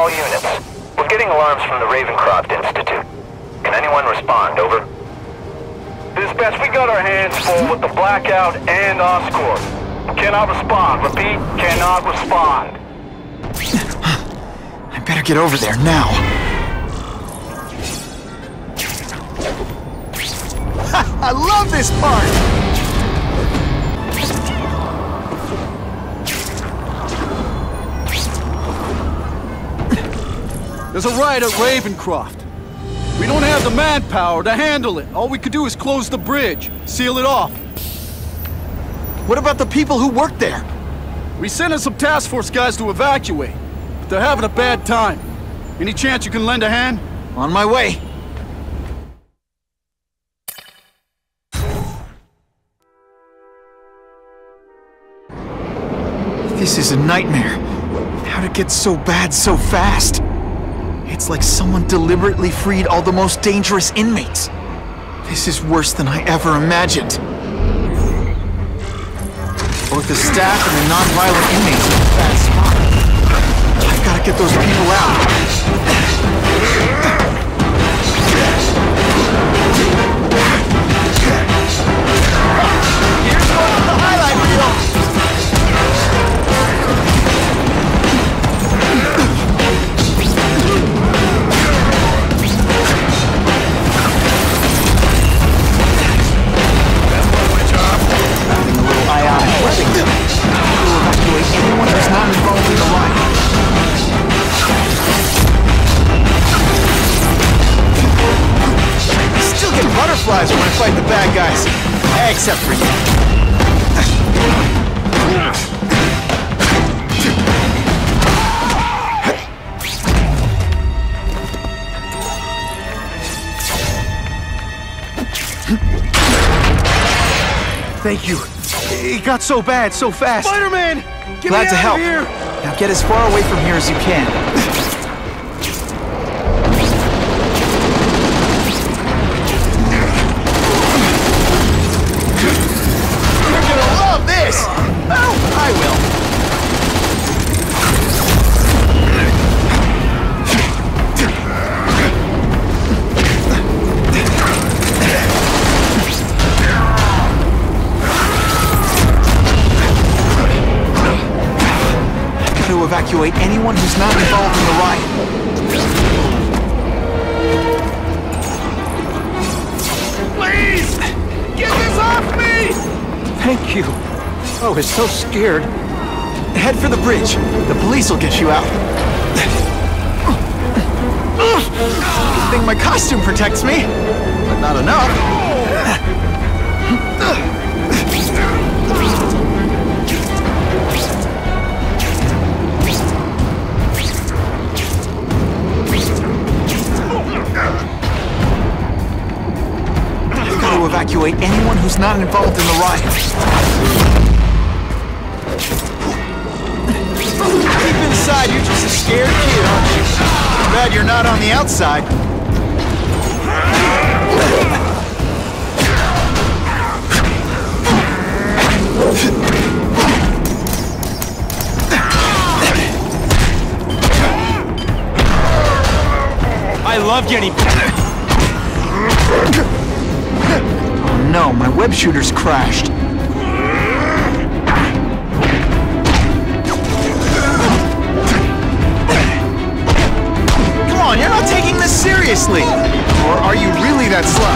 all units. We're getting alarms from the Ravencroft Institute. Can anyone respond? Over. Dispatch, we got our hands full with the blackout and Oscorp. Cannot respond. Repeat, cannot respond. I better get over there now. I love this part! There's a riot at Ravencroft. We don't have the manpower to handle it. All we could do is close the bridge, seal it off. What about the people who work there? We sent in some task force guys to evacuate, but they're having a bad time. Any chance you can lend a hand? On my way. This is a nightmare. How'd it get so bad so fast? It's like someone deliberately freed all the most dangerous inmates. This is worse than I ever imagined. Both the staff and the non-violent inmates are in a bad spot. I've got to get those people out. Here's one on the highlight reel. Anyone who's not involved in the riot. I still get butterflies when I fight the bad guys. Except for you. Thank you. It got so bad, so fast. Spider-Man! Get Glad me to out help. of here! Now get as far away from here as you can. You're gonna love this! Oh, I will. To evacuate anyone who's not involved in the riot. Please! Get this off me! Thank you. I was so scared. Head for the bridge. The police will get you out. Good thing my costume protects me, but not enough. I've got to evacuate anyone who's not involved in the riot. Deep inside, you're just a scared kid, aren't you? Too bad you're not on the outside. I love getting... Oh no, my web shooter's crashed. Come on, you're not taking this seriously! Or are you really that slow?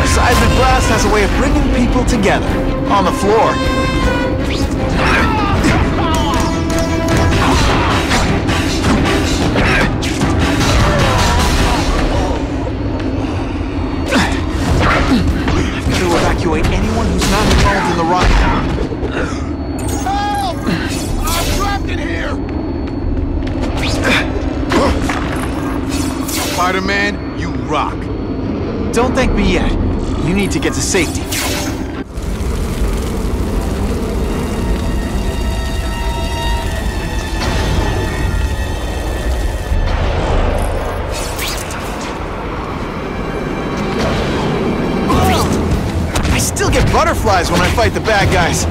A seismic blast has a way of bringing people together. On the floor. Evacuate anyone who's not involved in the riot. Help! I'm trapped in here! Spider-Man, you rock. Don't thank me yet. You need to get to safety. I still get butterflies when I fight the bad guys.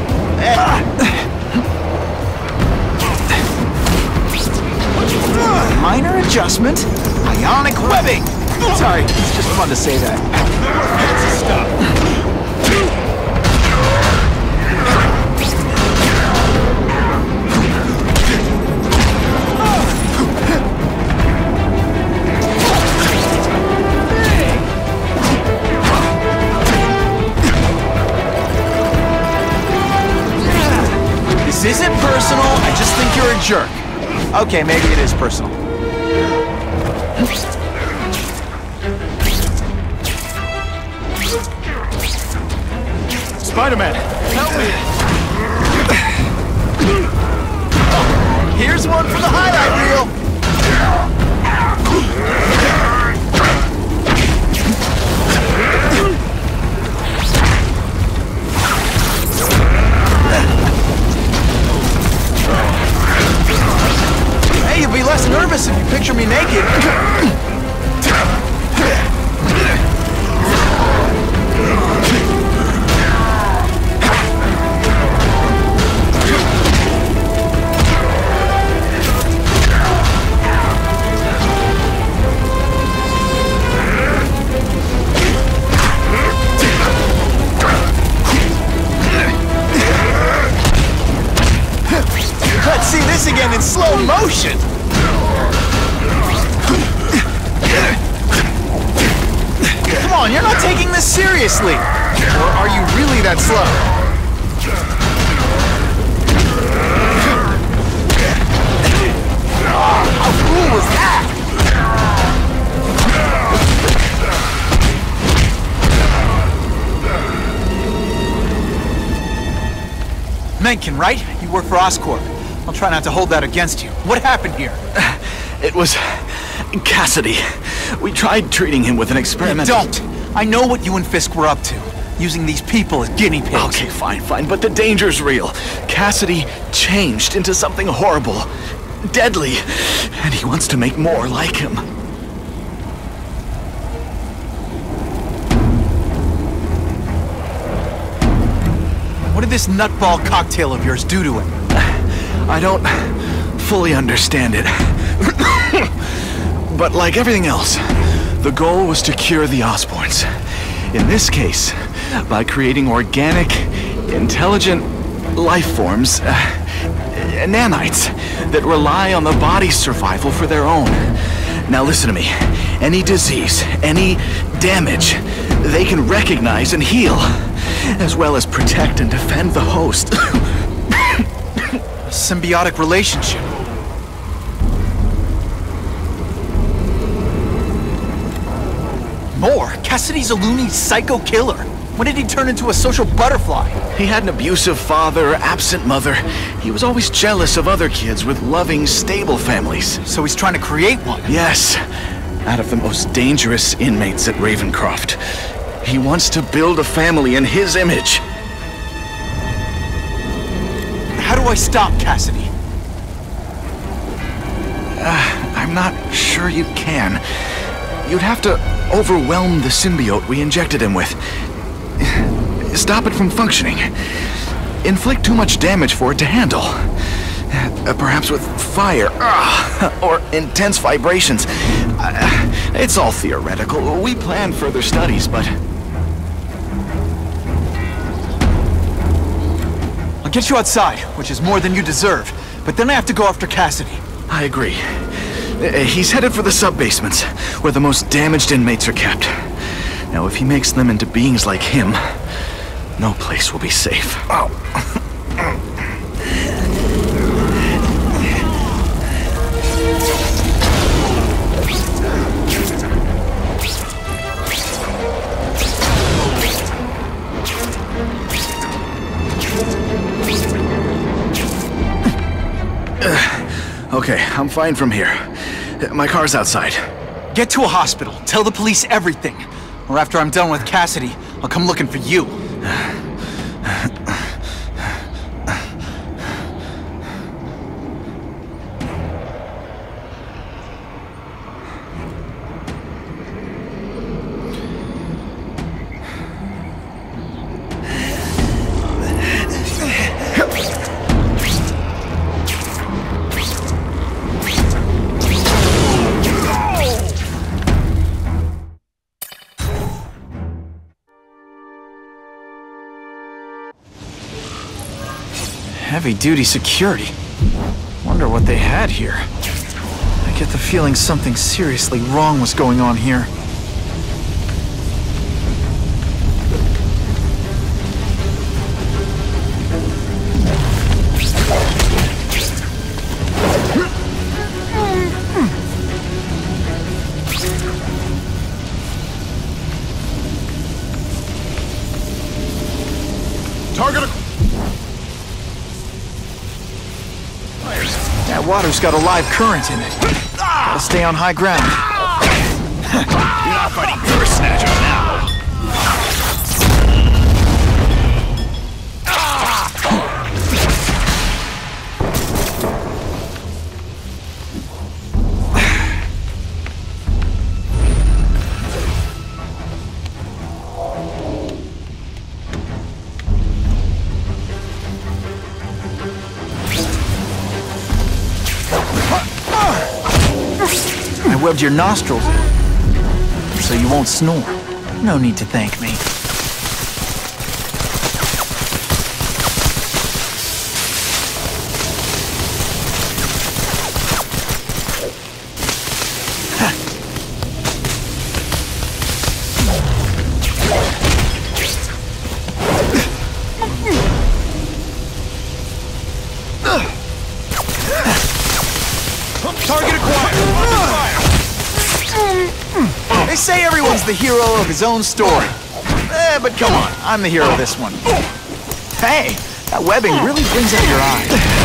minor adjustment, ionic webbing. Sorry, it's just fun to say that. This isn't personal, I just think you're a jerk. Okay, maybe it is personal. Spider-Man, help me! Here's one for the highlight reel! Hey, you'll be less nervous if you picture me naked. Let's see this again in slow motion! Come on, you're not taking this seriously! Or are you really that slow? How cool was that? Mencken, right? You work for Oscorp. I'll try not to hold that against you. What happened here? It was Cassidy. We tried treating him with an experiment. Don't! I know what you and Fisk were up to. Using these people as guinea pigs. Okay, fine, but the danger's real. Cassidy changed into something horrible, deadly, and he wants to make more like him. What did this nutball cocktail of yours do to him? I don't fully understand it. But like everything else, the goal was to cure the Osborns. In this case, by creating organic, intelligent life forms, nanites, that rely on the body's survival for their own. Now listen to me. Any disease, any damage, they can recognize and heal, as well as protect and defend the host. Symbiotic relationship. More? Cassidy's a loony psycho killer. When did he turn into a social butterfly? He had an abusive father, absent mother. He was always jealous of other kids with loving, stable families. So he's trying to create one? Yes. Out of the most dangerous inmates at Ravencroft. He wants to build a family in his image. How do I stop Cassidy? I'm not sure you can. You'd have to overwhelm the symbiote we injected him with. Stop it from functioning. Inflict too much damage for it to handle. Perhaps with fire, or intense vibrations. It's all theoretical. We plan further studies, but... I'll get you outside, which is more than you deserve. But then I have to go after Cassidy. I agree. He's headed for the sub-basements, where the most damaged inmates are kept. Now, if he makes them into beings like him, no place will be safe. Oh. Okay, I'm fine from here. My car's outside. Get to a hospital. Tell the police everything. Or after I'm done with Cassidy, I'll come looking for you. Heavy-duty security. Wonder what they had here. I get the feeling something seriously wrong was going on here. Target. That water's got a live current in it. Gotta stay on high ground. You're not fighting Curse Snatchers now. I webbed your nostrils so you won't snore. No need to thank me. Target acquired. They say everyone's the hero of his own story. But come on, I'm the hero of this one. Hey, that webbing really brings out your eyes.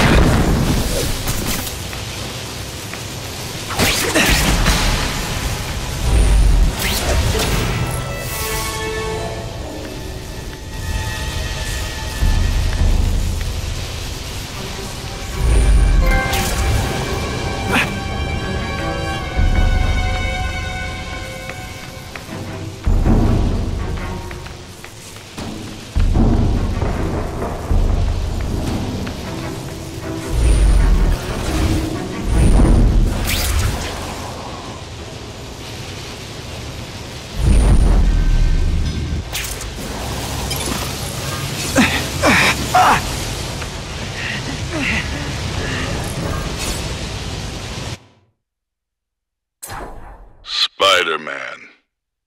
Spider-Man.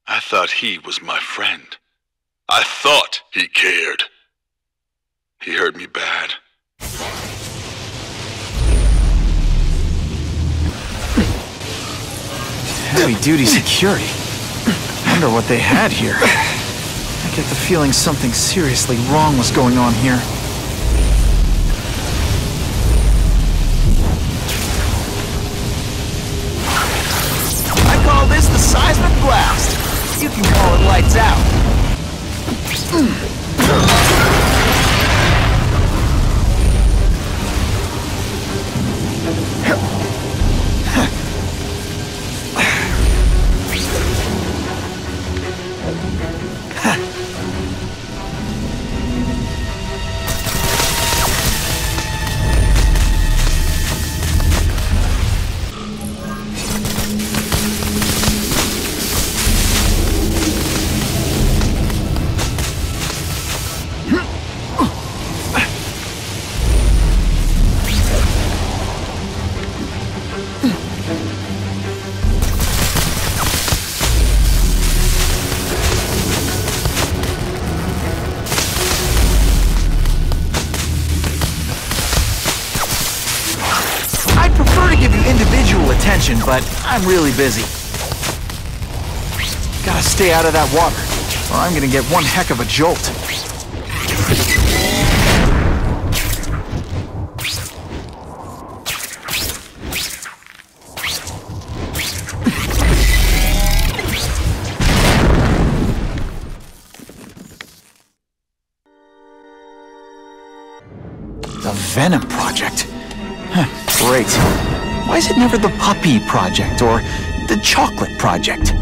I thought he was my friend. I thought he cared. He hurt me bad. Heavy-duty security. Wonder what they had here. I get the feeling something seriously wrong was going on here. I call this the seismic blast. You can call it lights out. Attention, but I'm really busy. Gotta stay out of that water, or I'm gonna get one heck of a jolt. The Venom Project? Huh, great. Why is it never the Puppy Project or the Chocolate Project?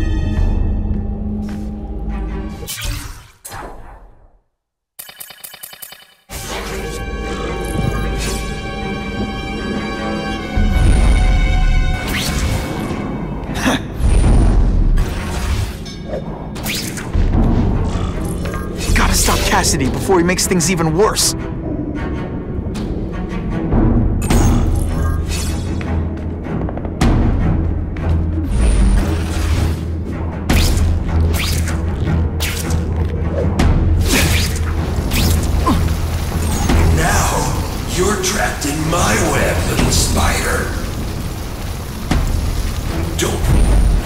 Gotta stop Cassidy before he makes things even worse. You're trapped in my web, little spider. Don't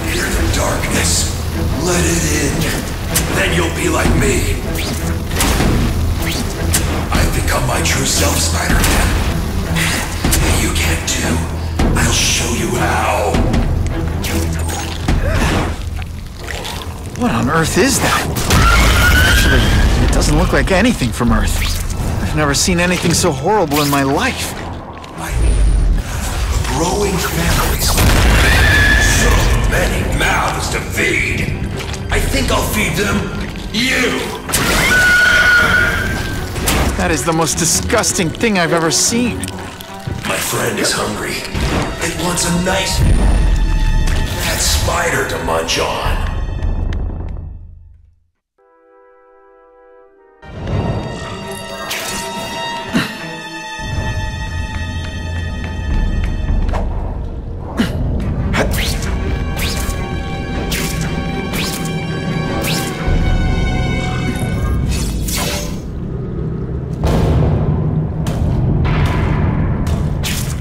fear the darkness. Let it in. Then you'll be like me. I've become my true self, Spider-Man. You can't do. I'll show you how. What on Earth is that? Actually, it doesn't look like anything from Earth. I've never seen anything so horrible in my life. A growing family, so many mouths to feed. I think I'll feed them you. That is the most disgusting thing I've ever seen. My friend is hungry. It wants a nice fat spider to munch on.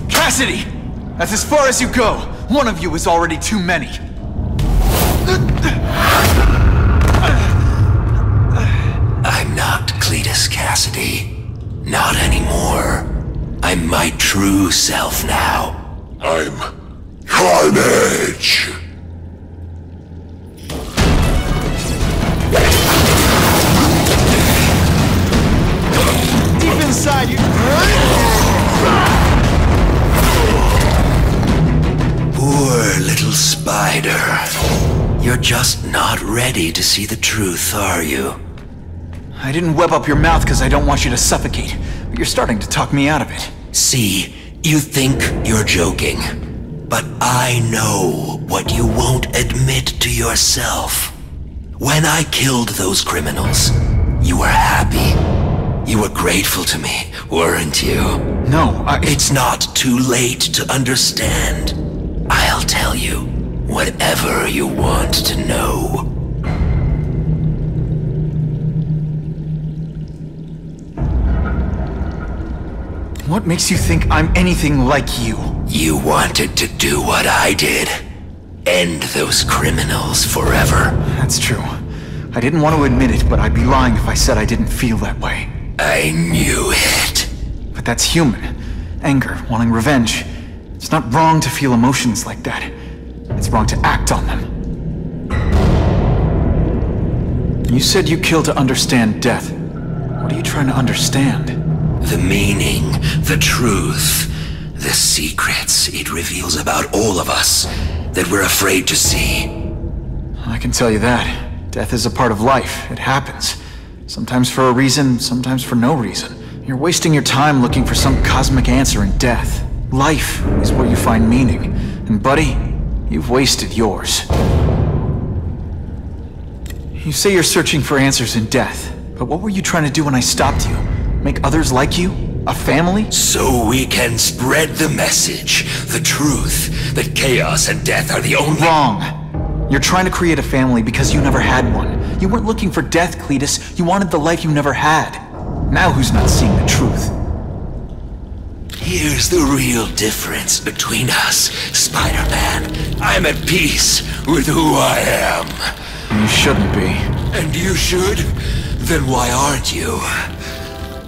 Cassidy! That's as far as you go. One of you is already too many. I'm not Cletus Cassidy. Not anymore. I'm my true self now. I'm Carnage! Deep inside you... Poor little spider. You're just not ready to see the truth, are you? I didn't web up your mouth because I don't want you to suffocate, but you're starting to talk me out of it. See, you think you're joking, but I know what you won't admit to yourself. When I killed those criminals, you were happy. You were grateful to me, weren't you? No, It's not too late to understand. I'll tell you whatever you want to know. What makes you think I'm anything like you? You wanted to do what I did. End those criminals forever. That's true. I didn't want to admit it, but I'd be lying if I said I didn't feel that way. I knew it. But that's human. Anger, wanting revenge. It's not wrong to feel emotions like that. It's wrong to act on them. You said you kill to understand death. What are you trying to understand? The meaning, the truth, the secrets it reveals about all of us that we're afraid to see. I can tell you that. Death is a part of life. It happens. Sometimes for a reason, sometimes for no reason. You're wasting your time looking for some cosmic answer in death. Life is where you find meaning. And buddy, you've wasted yours. You say you're searching for answers in death, but what were you trying to do when I stopped you? Make others like you? A family? So we can spread the message, the truth, that chaos and death are the only— Wrong. You're trying to create a family because you never had one. You weren't looking for death, Cletus. You wanted the life you never had. Now who's not seeing the truth? Here's the real difference between us, Spider-Man. I'm at peace with who I am. You shouldn't be. And you should? Then why aren't you?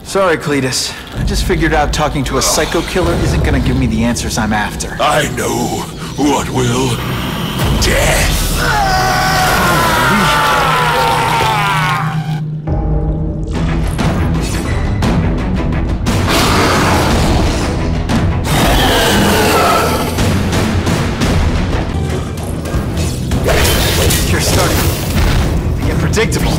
Sorry, Cletus. I just figured out talking to a psycho killer isn't gonna give me the answers I'm after. I know what will. Death. You're starting to get predictable.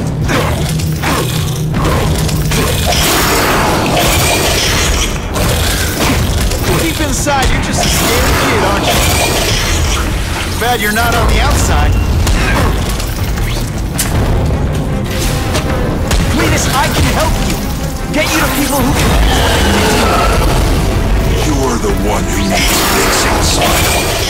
Deep inside, you're just a scared kid, aren't you? Bad you're not on the outside. Cletus, I can help you. Get you to people who can... You're the one who needs fixing, Spider.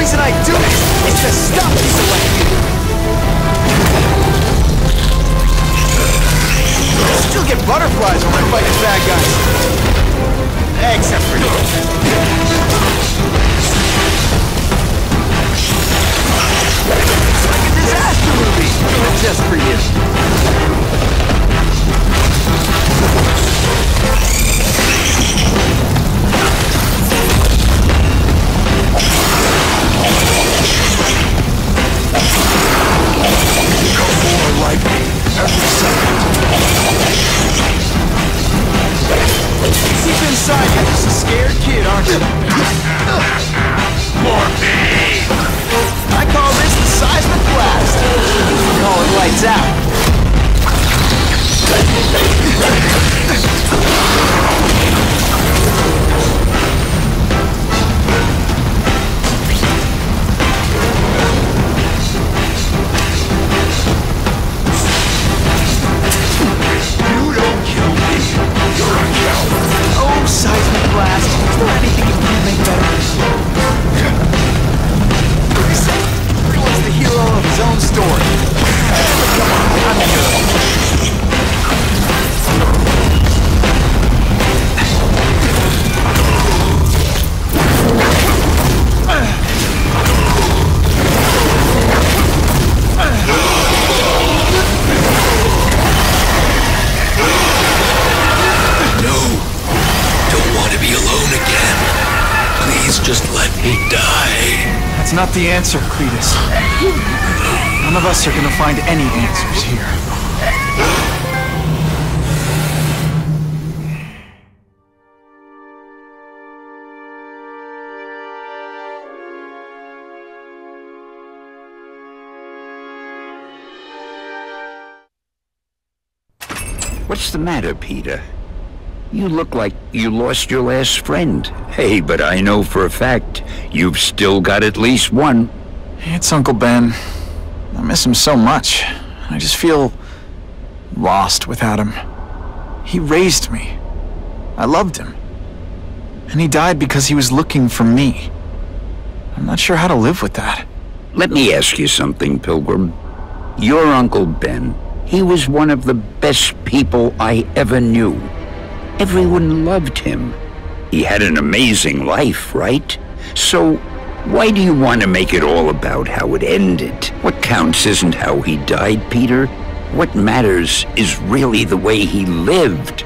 reason I do it is to stop people like you. I still get butterflies when I fight the bad guys. Except for you. It's like a disaster movie, just for you. More like me every second. Deep inside, you're just a scared kid, aren't you? More pain. I call this the seismic blast. You call it lights out. You don't kill me. You're a coward. Oh, seismic blast. Is there anything you can make better? Everyone's the hero of his own story. Come on, I'm the hero. Just let me die. That's not the answer, Cletus. None of us are gonna find any answers here. What's the matter, Peter? You look like you lost your last friend. Hey, but I know for a fact you've still got at least one. It's Uncle Ben. I miss him so much. I just feel lost without him. He raised me. I loved him. And he died because he was looking for me. I'm not sure how to live with that. Let me ask you something, Pilgrim. Your Uncle Ben, he was one of the best people I ever knew. Everyone loved him. He had an amazing life, right? So, why do you want to make it all about how it ended? What counts isn't how he died, Peter. What matters is really the way he lived.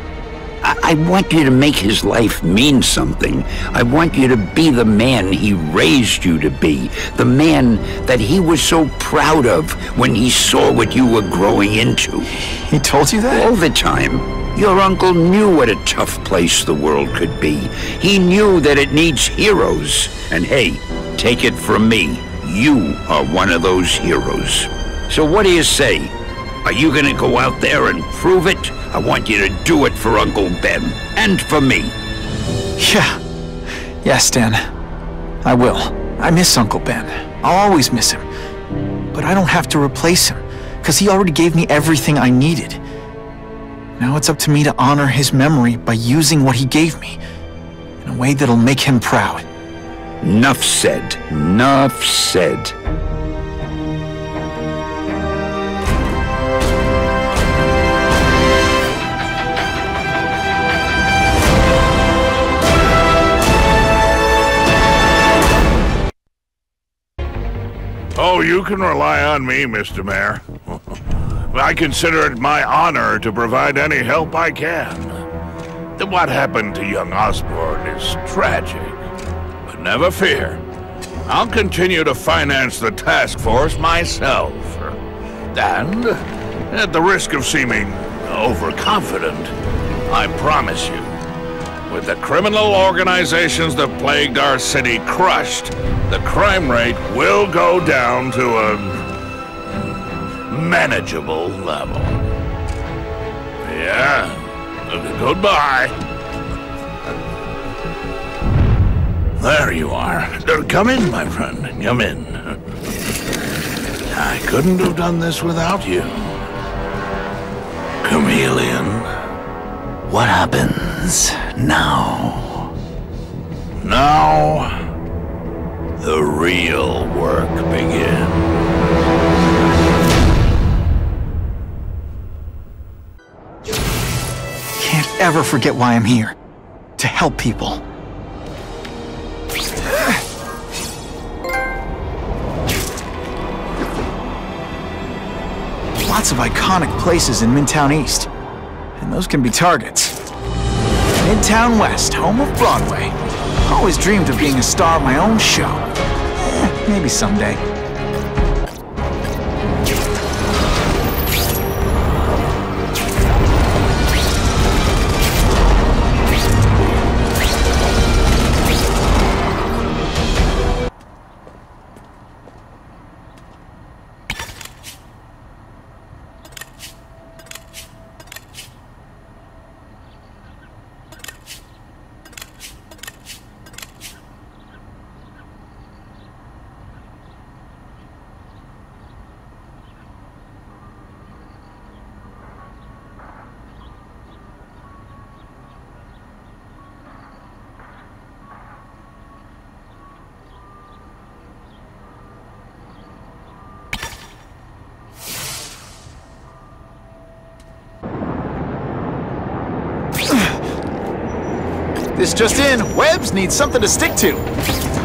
I want you to make his life mean something. I want you to be the man he raised you to be. The man that he was so proud of when he saw what you were growing into. He told you that? All the time. Your uncle knew what a tough place the world could be. He knew that it needs heroes. And hey, take it from me, you are one of those heroes. So what do you say? Are you gonna go out there and prove it? I want you to do it for Uncle Ben, and for me. Yeah. Yes, Stan. I will. I miss Uncle Ben. I'll always miss him. But I don't have to replace him, because he already gave me everything I needed. Now it's up to me to honor his memory by using what he gave me, in a way that'll make him proud. Nuff said. Nuff said. Oh, you can rely on me, Mr. Mayor. I consider it my honor to provide any help I can. What happened to young Osborn is tragic, but never fear. I'll continue to finance the task force myself. And, at the risk of seeming overconfident, I promise you, with the criminal organizations that plagued our city crushed, the crime rate will go down to a manageable level. Yeah, goodbye. There you are. Come in, my friend. Come in. I couldn't have done this without you. Chameleon. What happens now? Now, the real work begins. Can't ever forget why I'm here. To help people. Lots of iconic places in Midtown East. And those can be targets. Midtown West, home of Broadway. Always dreamed of being a star of my own show. Maybe someday. This just in, Webbs needs something to stick to.